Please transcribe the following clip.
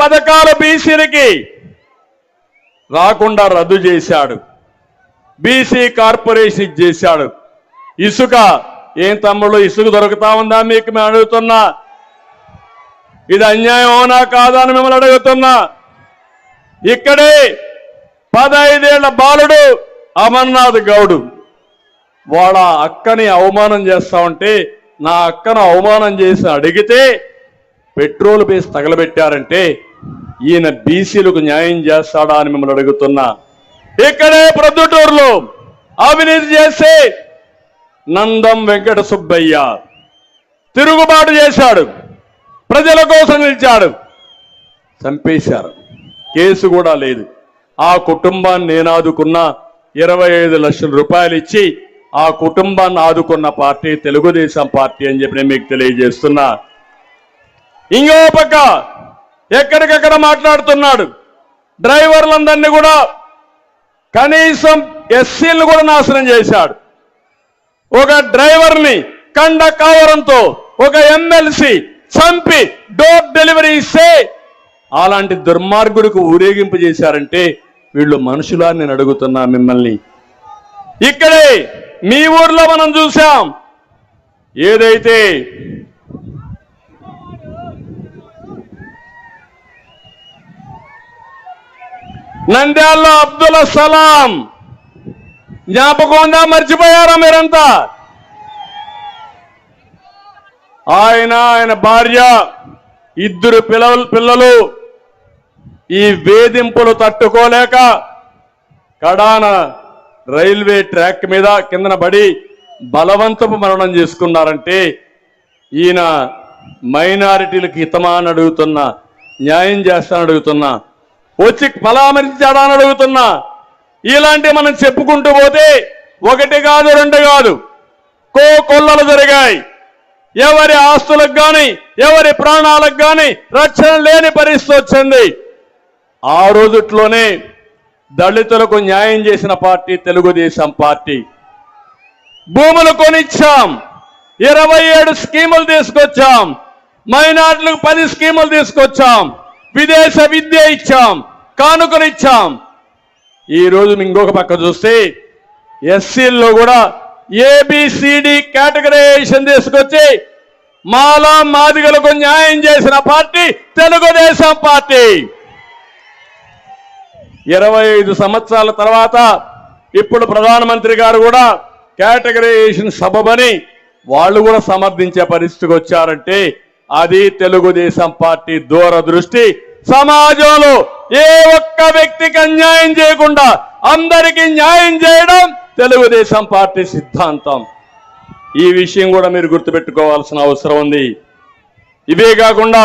పథకాలు బీసీలకి రాకుండా రద్దు చేశాడు. బీసీ కార్పొరేషన్ చేశాడు. ఇసుక ఏం తమ్ముళ్ళు, ఇసుక దొరుకుతా ఉందా మీకు మేము అడుగుతున్నా? ఇది అన్యాయం అవునా కాదా అని మిమ్మల్ని అడుగుతున్నా. ఇక్కడే 15 ఏళ్ల బాలుడు అమర్నాథ్ గౌడు వాళ్ళ అక్కని అవమానం చేస్తా ఉంటే, నా అక్కను అవమానం చేసి అడిగితే పెట్రోల్ బేస్ తగలబెట్టారంటే ఈయన బీసీలకు న్యాయం చేస్తాడా అని మిమ్మల్ని అడుగుతున్నా. ఇక్కడే ప్రొద్దుటూరులో అవినీతి చేసి నందం వెంకట సుబ్బయ్య తిరుగుబాటు చేశాడు, ప్రజల కోసం నిలిచాడు, చంపేశారు. కేసు కూడా లేదు. ఆ కుటుంబాన్ని నేను ఆదుకున్న 25 లక్షల రూపాయలు ఇచ్చి ఆ కుటుంబాన్ని ఆదుకున్న పార్టీ తెలుగుదేశం పార్టీ అని చెప్పి నేను మీకు తెలియజేస్తున్నా. ఇంకో పక్క ఎక్కడికక్కడ మాట్లాడుతున్నాడు. డ్రైవర్లందరినీ కూడా కనీసం ఎస్సీలను కూడా నాశనం చేశాడు. ఒక డ్రైవర్ని కండ కావరంతో ఒక ఎమ్మెల్సీ చంపి డోర్ డెలివరీ ఇస్తే అలాంటి దుర్మార్గుడికి ఊరేగింపు చేశారంటే వీళ్ళు మనుషులా నేను అడుగుతున్నా మిమ్మల్ని. ఇక్కడే మీ ఊర్లో మనం చూసాం, ఏదైతే నంద్యాలలో అబ్దుల్ సలాం జ్ఞాపకం ఉందా? మర్చిపోయారా మీరంతా? ఆయన భార్య, 2 పిల్లలు ఈ వేధింపులు తట్టుకోలేక కడాన రైల్వే ట్రాక్ మీద కిందన పడి బలవంతపు మరణం చేసుకున్నారంటే ఈయన మైనారిటీలకు హితమా అని అడుగుతున్నా, న్యాయం చేస్తానని అడుగుతున్నా, వచ్చి పరామర్శించాడా అని అడుగుతున్నా. ఇలాంటి మనం చెప్పుకుంటూ పోతే 1 కాదు 2 కాదు కొల్లలు జరిగాయి. ఎవరి ఆస్తులకు కానీ ఎవరి ప్రాణాలకు కానీ రక్షణ లేని పరిస్థితి వచ్చింది. ఆ రోజుట్లోనే దళితులకు న్యాయం చేసిన పార్టీ తెలుగుదేశం పార్టీ. భూములు కొనిచ్చాం, 27 స్కీములు తీసుకొచ్చాం, మైనార్టీలకు 10 స్కీములు తీసుకొచ్చాం, విదేశ విద్య ఇచ్చాం, కానుకనిచ్చాం. ఈ రోజు ఇంకొక పక్క చూస్తే ఎస్సీల్లో కూడా ఏబిసిడి కేటగరైజేషన్ తీసుకొచ్చి మాలా మాదిగలకు న్యాయం చేసిన పార్టీ తెలుగుదేశం పార్టీ. 25 సంవత్సరాల తర్వాత ఇప్పుడు ప్రధానమంత్రి గారు కూడా కేటగరైజేషన్ సబబని వాళ్ళు కూడా సమర్థించే పరిస్థితికి వచ్చారంటే అది తెలుగుదేశం పార్టీ దూరదృష్టి. సమాజంలో ఏ ఒక్క వ్యక్తికి అన్యాయం చేయకుండా అందరికీ న్యాయం చేయడం తెలుగుదేశం పార్టీ సిద్ధాంతం. ఈ విషయం కూడా మీరు గుర్తుపెట్టుకోవాల్సిన అవసరం ఉంది. ఇవే కాకుండా